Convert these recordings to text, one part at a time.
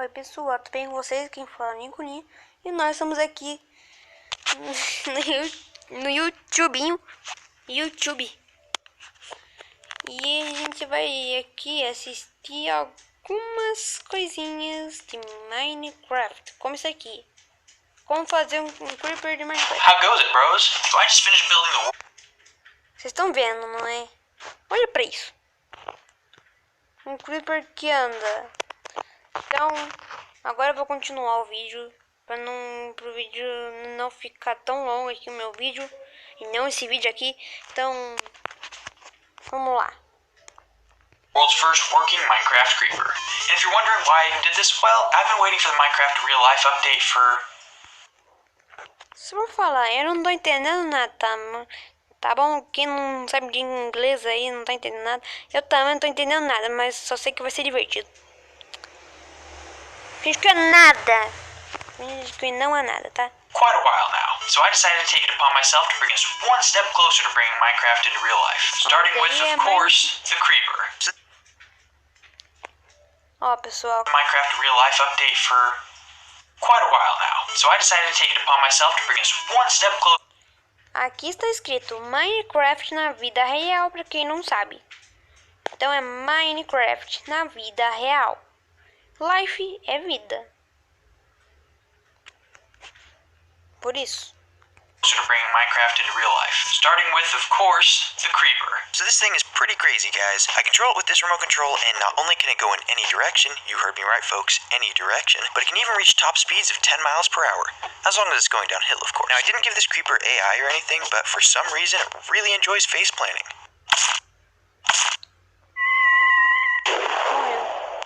Oi pessoal, tudo bem com vocês? Quem fala é Nicolinha. E nós estamos aqui no YouTube. E a gente vai aqui assistir algumas coisinhas de Minecraft. Como isso aqui. Como fazer um creeper de Minecraft. How goes it, bros? So I just finished building the... Vocês estão vendo, não é? Olha pra isso. Um creeper que anda. Então, agora eu vou continuar o vídeo pro vídeo não ficar tão longo aqui o meu vídeo e não esse vídeo aqui. Então, vamos lá. World's first working Minecraft creeper. And if you're wondering why I even did this, well, I've been waiting for the Minecraft real life update for... Se eu falar, eu não tô entendendo nada, tá? Tá bom? Quem não sabe de inglês aí, não tá entendendo nada. Eu também não tô entendendo nada, mas só sei que vai ser divertido. Finge que é nada. Finge que não é nada, tá? quite a while now. So I decided to take it upon myself to bring us one step closer to bringing Minecraft into real life. Starting with, of course, the creeper. Ó, pessoal. Minecraft real life update for quite a while now. So I decided to take it upon myself to bring us one step closer. Aqui está escrito Minecraft na vida real, pra quem não sabe. Então é Minecraft na vida real. Life é vida. Por isso. To bringing Minecraft into real life. Starting with, of course, the creeper. So this thing is pretty crazy, guys. I control it with this remote control, and not only can it go in any direction, you heard me right, folks, any direction, but it can even reach top speeds of 10 miles per hour. As long as it's going downhill, of course. Now, I didn't give this creeper AI or anything, but for some reason, it really enjoys face planting.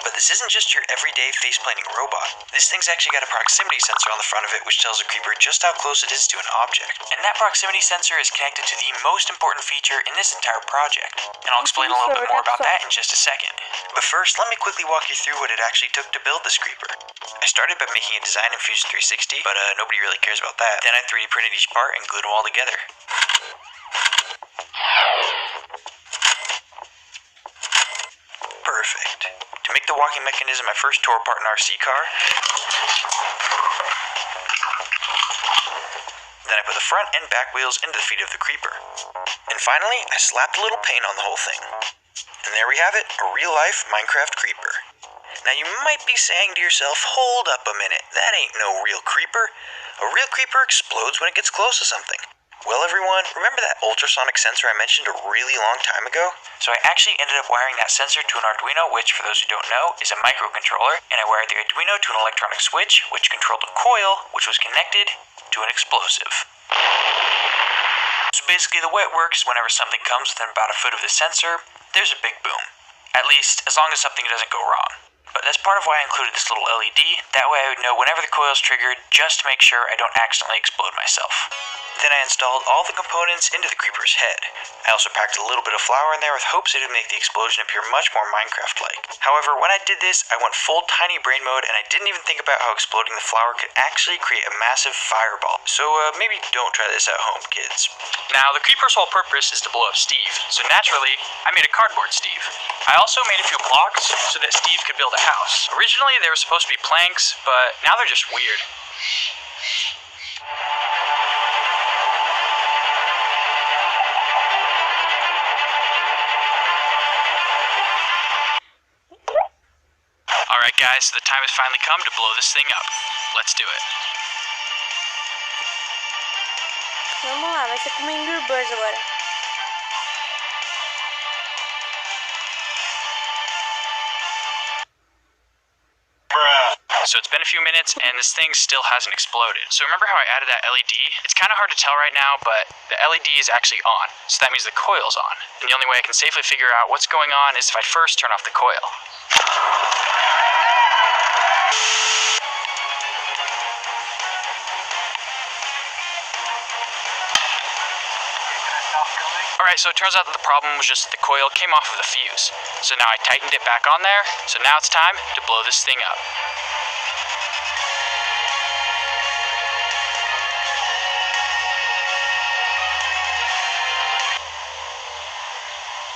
But this isn't just your everyday face-planting robot. This thing's actually got a proximity sensor on the front of it which tells the creeper just how close it is to an object. And that proximity sensor is connected to the most important feature in this entire project. And I'll explain a little bit more about that in just a second. But first, let me quickly walk you through what it actually took to build this creeper. I started by making a design in Fusion 360, but nobody really cares about that. Then I 3D printed each part and glued them all together. Perfect. To make the walking mechanism, I first tore apart an RC car. Then I put the front and back wheels into the feet of the creeper. And finally, I slapped a little paint on the whole thing. And there we have it, a real-life Minecraft creeper. Now you might be saying to yourself, hold up a minute, that ain't no real creeper. A real creeper explodes when it gets close to something. Well, everyone, remember that ultrasonic sensor I mentioned a really long time ago? So I actually ended up wiring that sensor to an Arduino, which, for those who don't know, is a microcontroller, and I wired the Arduino to an electronic switch, which controlled a coil, which was connected to an explosive. So basically the way it works, whenever something comes within about a foot of the sensor, there's a big boom. At least, as long as something doesn't go wrong. But that's part of why I included this little LED, that way I would know whenever the coil is triggered, just to make sure I don't accidentally explode myself. Then I installed all the components into the creeper's head. I also packed a little bit of flour in there with hopes it would make the explosion appear much more Minecraft-like. However, when I did this, I went full tiny brain mode and I didn't even think about how exploding the flour could actually create a massive fireball. So maybe don't try this at home, kids. Now, the creeper's whole purpose is to blow up Steve, so naturally, I made a cardboard Steve. I also made a few blocks so that Steve could build a house. Originally, they were supposed to be planks, but now they're just weird. Alright guys, so the time has finally come to blow this thing up. Let's do it. Vamos lá, vai ser como Angry Birds agora. So it's been a few minutes and this thing still hasn't exploded. So remember how I added that LED? It's kind of hard to tell right now, but the LED is actually on. So that means the coil's on. And the only way I can safely figure out what's going on is if I first turn off the coil. Alright, so it turns out that the problem was just the coil came off of the fuse. So now I tightened it back on there, so now it's time to blow this thing up.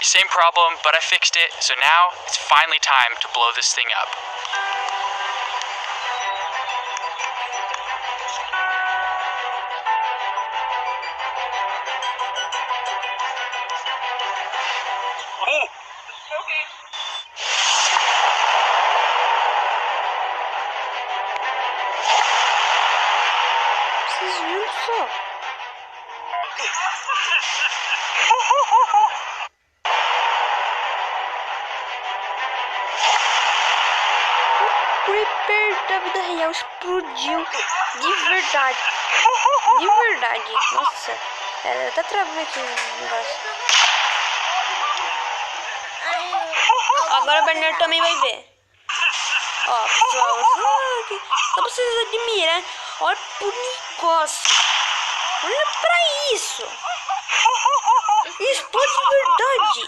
Same problem, but I fixed it, so now it's finally time to blow this thing up. Vocês viram só? O Creeper da vida real explodiu de verdade. De verdade. Nossa. Eu até travei aqui o negócio. Agora o Bernardo também vai ver. Ó, pessoal. Só pra vocês admirarem. Olha pro negócio. Olha pra isso. Explode de verdade.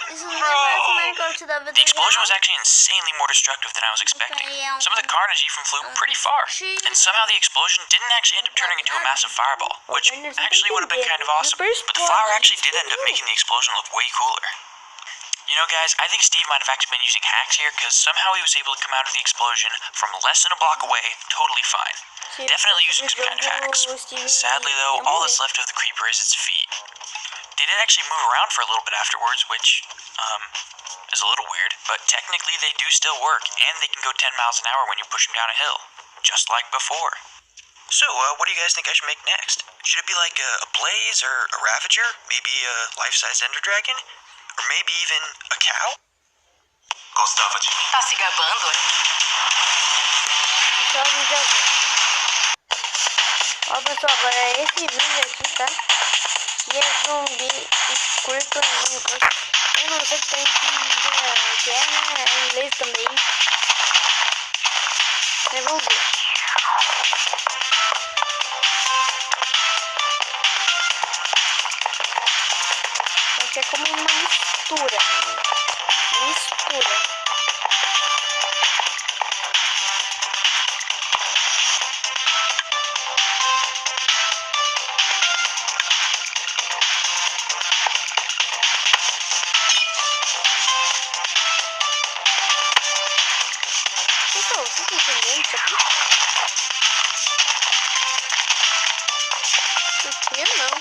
Isso não é Minecraft da vida The explosion was real. actually insanely more destructive than I was expecting. Some of the carnage even flew pretty far, and somehow the explosion didn't actually end up turning into a massive fireball, which actually would have been kind of awesome. But the flower actually did end up making the explosion look way cooler. You know, guys, I think Steve might have actually been using hacks here, because somehow he was able to come out of the explosion from less than a block away, totally fine. Definitely using some kind of hacks. Sadly, though, all that's left of the creeper is its feet. They did actually move around for a little bit afterwards, which, is a little weird, but technically they do still work, and they can go 10 miles an hour when you push them down a hill, just like before. So, what do you guys think I should make next? Should it be like a blaze or a ravager? Maybe a life-size ender dragon? Or maybe even a cow? Gostava de mim. Tá se gabando? Pessoal, já... Ó, pessoal, agora é esse vídeo aqui, tá? E é zumbi e curto no Minecraft. Eu não sei que tem que é, né? É em inglês também. Mas vamos ver. Aqui é como uma mistura. Mistura. Pessoal, vocês estão entendendo isso aqui? Eu não.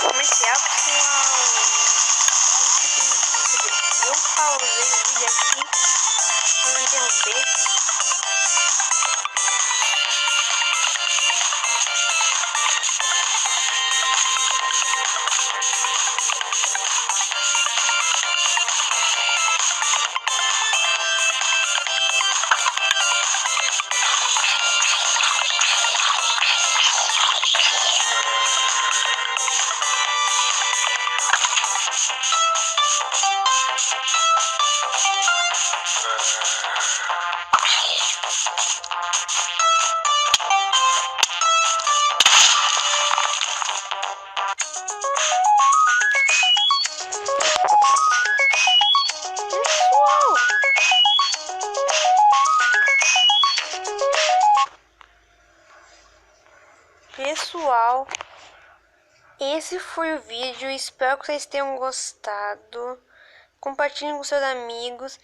Comercial, pessoal. Eu pausei o vídeo aqui para não interromper. Pessoal, esse foi o vídeo. Espero que vocês tenham gostado. Compartilhem com seus amigos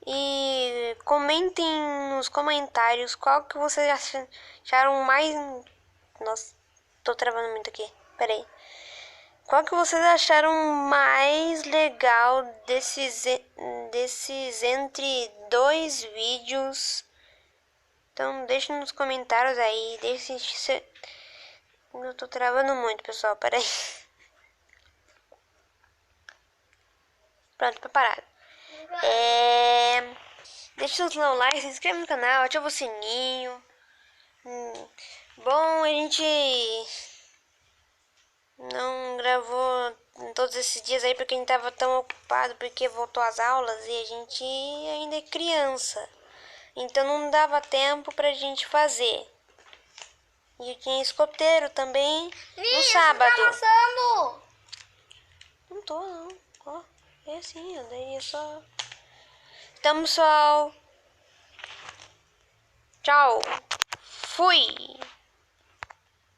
e comentem nos comentários qual que vocês acharam mais... Nossa, tô travando muito aqui. Peraí. Qual que vocês acharam mais legal desses entre dois vídeos? Então deixe nos comentários aí. Deixe se... Eu tô travando muito, pessoal. Peraí. Pronto, preparado. Deixa o seu like, se inscreve no canal, ativa o sininho. Bom, a gente não gravou todos esses dias aí porque a gente tava tão ocupado porque voltou às aulas e a gente ainda é criança. Então não dava tempo pra gente fazer. E eu tinha escoteiro também no sábado. Você tá amassando. Não tô, não. Ó, é assim, daí é só... Então, pessoal. Tchau. Fui.